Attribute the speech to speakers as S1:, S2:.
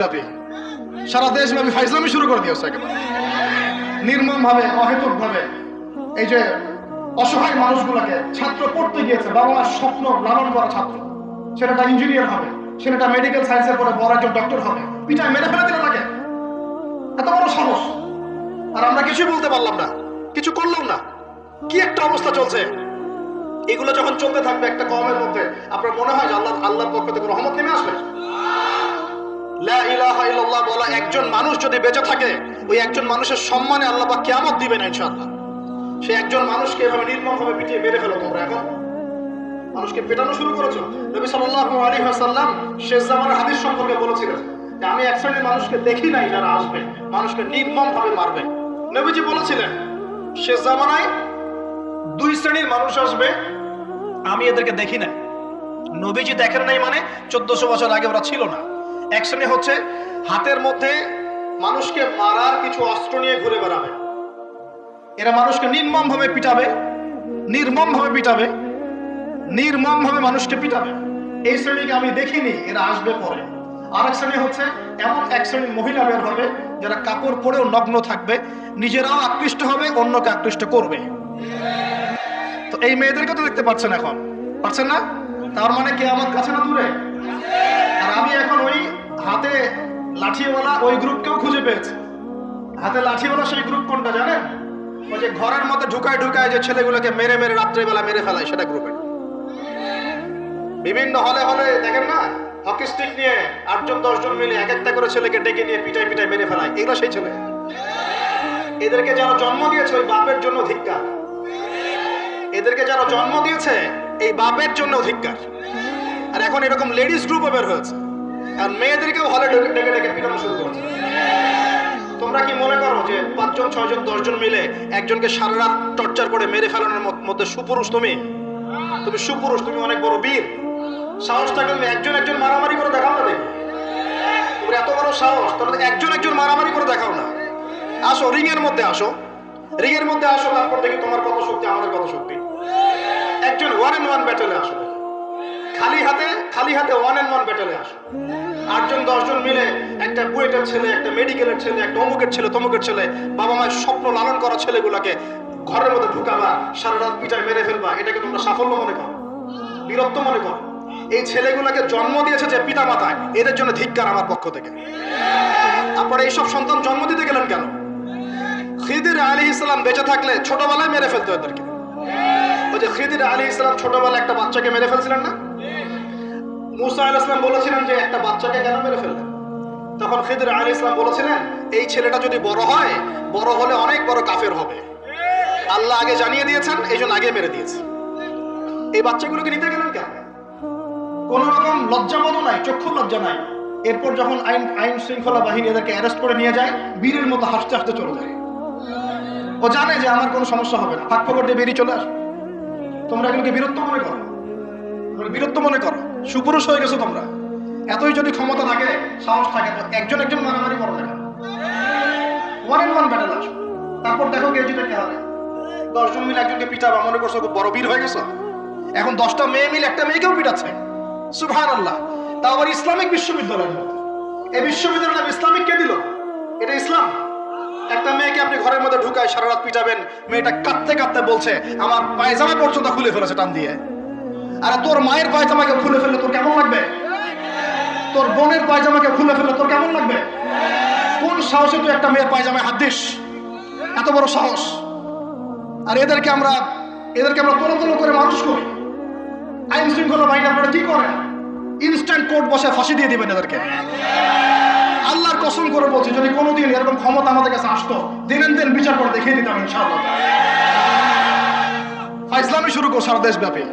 S1: সারা দেশব্যাপী ফাইজলামি শুরু করে দিয়েছে একেবারে নির্মম ভাবে, অহেতুক ভাবে। এই যে অসহায় মানুষগুলোকে, ছাত্র পড়তে গিয়েছে, বাবা মার স্বপ্ন লালন করা ছাত্র, ছেলেটা ইঞ্জিনিয়ার হবে, ছেলেটা মেডিকেল সায়েন্সের পরে বড় একজন ডক্টর হবে, পিঠায় মেরে ফেলে দিল তাকে। এত বড় সাহস! আর আমরা কিছুই বলতে পারলাম না, কিছু করলাম না। কি একটা অবস্থা চলছে! এগুলো যখন চলতে থাকবে একটা কওমের মধ্যে, আপনার মনে হয় যে আল্লাহর পক্ষ থেকে রহমত নেমে আসবে? লা ইলাহা ইল্লাল্লাহ বলা একজন মানুষ যদি বেঁচে থাকে, ওই একজন মানুষের সম্মানে আল্লাহ পাক কিয়ামত দিবেন ইনশাআল্লাহ। সে একজন মানুষকে এভাবে নির্মমভাবে পিটিয়ে মেরে ফেলো তোমরা। এখন মানুষকে পেটানো শুরু করেছো। নবী সাল্লাল্লাহু আলাইহি ওয়াসাল্লাম শেষ জামানার হাদিস সম্পর্কে বলেছিলেন যে আমি এক শ্রেণীর মানুষকে দেখি নাই যারা আসবে মানুষকে নির্মমভাবে মারবে। নবীজি বলেছিলেন শেষ জামানায় দুই শ্রেণীর মানুষ আসবে, আমি এদেরকে দেখি নাই। নবীজি দেখেন নাই মানে 1400 বছর আগে ওরা ছিল না। এক শ্রেণী হচ্ছে হাতের মধ্যে মানুষকে মারার কিছু অস্ত্র নিয়ে ঘুরে বেড়াবে, এরা মানুষকে নির্মমভাবে পিটাবে, নির্মমভাবে পিটাবে, নির্মমভাবে মানুষকে পিটাবে। এই শ্রেণীকে আমি দেখিনি, এরা আসবে পরে। আরেক শ্রেণী হচ্ছে এমন এক শ্রেণীর মহিলা বের হবে যারা কাপড় পরেও নগ্ন থাকবে, নিজেরাও আকৃষ্ট হবে, অন্যকে আকৃষ্ট করবে। তো এই মেয়েদেরকে তো দেখতে পাচ্ছেন, এখন পাচ্ছেন না? তার মানে কিয়ামত কাছে না দূরে? আর আমি এখন ওই হাতে লাঠিওয়ালা ওই গ্রুপকেও খুঁজে পেয়েছি। হাতে লাঠিওয়ালা সেই গ্রুপ কোনটা জানেন? ওই যে ঘরের মধ্যে ঢুকায় যে ছেলেগুলোকে মেরে মেরে রাত্রিবেলা মেরে ফেলায়, সেটা গ্রুপে। বিভিন্ন হলে হলে দেখেন না, হকি স্টিক নিয়ে 8জন 10জন মিলে এক একটা করে ছেলেকে ডেকে নিয়ে পিটাই পিটাই মেরে ফেলায়। এগুলো সেই ছেলে। এদেরকে যারা জন্ম দিয়েছে ওই বাপের জন্য ধিক্কার। এদেরকে যারা জন্ম দিয়েছে এই বাপের জন্য ধিক্কার। আর এখন এরকম লেডিস গ্রুপও বের হয়েছে, আর মেয়েদেরকেও হলে ডেকে ডেকে পিটানো শুরু করেছে। তোমরা কি মনে করো যে 5জন 6জন 10জন মিলে একজনকে সারা রাত টর্চার করে মেরে ফেলানোর মধ্যে সুপুরুষ? তুমি সুপুরুষ, তুমি অনেক বড় বীর। সাহস থাকলে তুমি একজন মারামারি করে দেখাও না। দেখো তোমার এত বড় সাহস, তাহলে একজন মারামারি করে দেখাও না। আসো রিং এর মধ্যে আসো, তারপর দেখি তোমার কত শক্তি, আমাদের কত শক্তি। একজন 1-on-1 ব্যাটেলে আসো, খালি হাতে 1-on-1 ব্যাটেলে আসো। 8জন 10জন মিলে একটা বুয়েটের ছেলে, একটা মেডিকেলের ছেলে, একটা অমুকের ছেলে, তমুকের ছেলে, বাবা মায়ের স্বপ্ন লালন করা ছেলেগুলাকে ঘরের মধ্যে ঢুকাবা, সারা রাত পিটায় মেরে ফেলবা। এটাকে তোমরা সাফল্য মনে করো, বীরত্ব মনে করো? এই ছেলেগুলাকে জন্ম দিয়েছে যে পিতা মাতায়, এদের জন্য ধিক্কার আমার পক্ষ থেকে। আপনারা এইসব সন্তান জন্ম দিতে গেলেন কেন? খিদির আলাইহিস সালাম বেঁচে থাকলে ছোটবেলায় মেরে ফেলতো এদেরকে। ওই যে খিদির আলাইহিস সালাম ছোটবেলায় একটা বাচ্চাকে মেরে ফেলছিলেন না? মুসা আলাইহিস সালাম বলেছিলেন যে একটা বাচ্চাকে কেন মেরে ফেললেন? তখন খিদির আলাইহিস সালাম বলেছিলেন এই ছেলেটা যদি বড় হয়, বড় হলে অনেক বড় কাফের হবে। আল্লাহ আগে জানিয়ে দিয়েছেন, এই জন্য আগে মেরে দিয়েছে। এই বাচ্চাগুলোকে নিতে গেলেন কেন? কোন রকম লজ্জাবোধও নাই, চক্ষু লজ্জা নাই। এরপর যখন আইন শৃঙ্খলা বাহিনী এদেরকে অ্যারেস্ট করে নিয়ে যায়, বীরের মতো হাসতে হাসতে চলে যায়। ও জানে যে আমার কোনো সমস্যা হবে না, ফাঁক ফোকর দিয়ে বেরিয়ে চলে আসবে। তোমরা এগুলোকে বীরত্ব মনে করো, বীরত্ব মনে করো, সুপুরুষ হয়ে গেছো তোমরা। এতই যদি ক্ষমতা থাকে, সাহস থাকে, তো একজন মারামারি করো না, 1-on-1 ব্যাটেল আসো। তারপর দেখো কে জিতে কে হারে। 10জন মিলে একজনকে পিটাবা, মনে করছো খুব বড় বীর হয়ে গেছো। এখন 10টা মেয়ে মিলে একটা মেয়েকেও পিটাচ্ছে, সুবহানাল্লাহ। তাও আবার ইসলামিক বিশ্ববিদ্যালয়ের মধ্যে। এই বিশ্ববিদ্যালয়টা ইসলামিক কে দিল? এটা ইসলাম? একটা মেয়েকে আপনি ঘরের মধ্যে ঢুকায় সারা রাত পিটাবেন, মেয়েটা কাঁদতে কাঁদতে বলছে আমার পায়জামা পর্যন্ত খুলে ফেলেছে টান দিয়ে। আরে তোর মায়ের পায়জামাকে খুলে ফেললে তোর কেমন লাগবে? তোর বোনের পায়জামাকে খুলে ফেললে তোর কেমন লাগবে? কোন সাহসে তুই একটা মেয়ের পায়জামায় হাত দিস? এত বড় সাহস! আর এদেরকে আমরা তোলো করে মানুষ করি। আইন শৃঙ্খলা বাহিনী আপনারা কি করেন? ইনস্ট্যান্ট কোর্ট বসে ফাঁসি দিয়ে দিবেন এদেরকে। আল্লাহর কসম করে বলছি, যদি কোনোদিন এরকম ক্ষমতা আমাদের কাছে আসতো, দিন বিচার করে দেখিয়ে দিতাম ইনশাআল্লাহ। ফাইজলামি শুরু করো সারা দেশব্যাপী।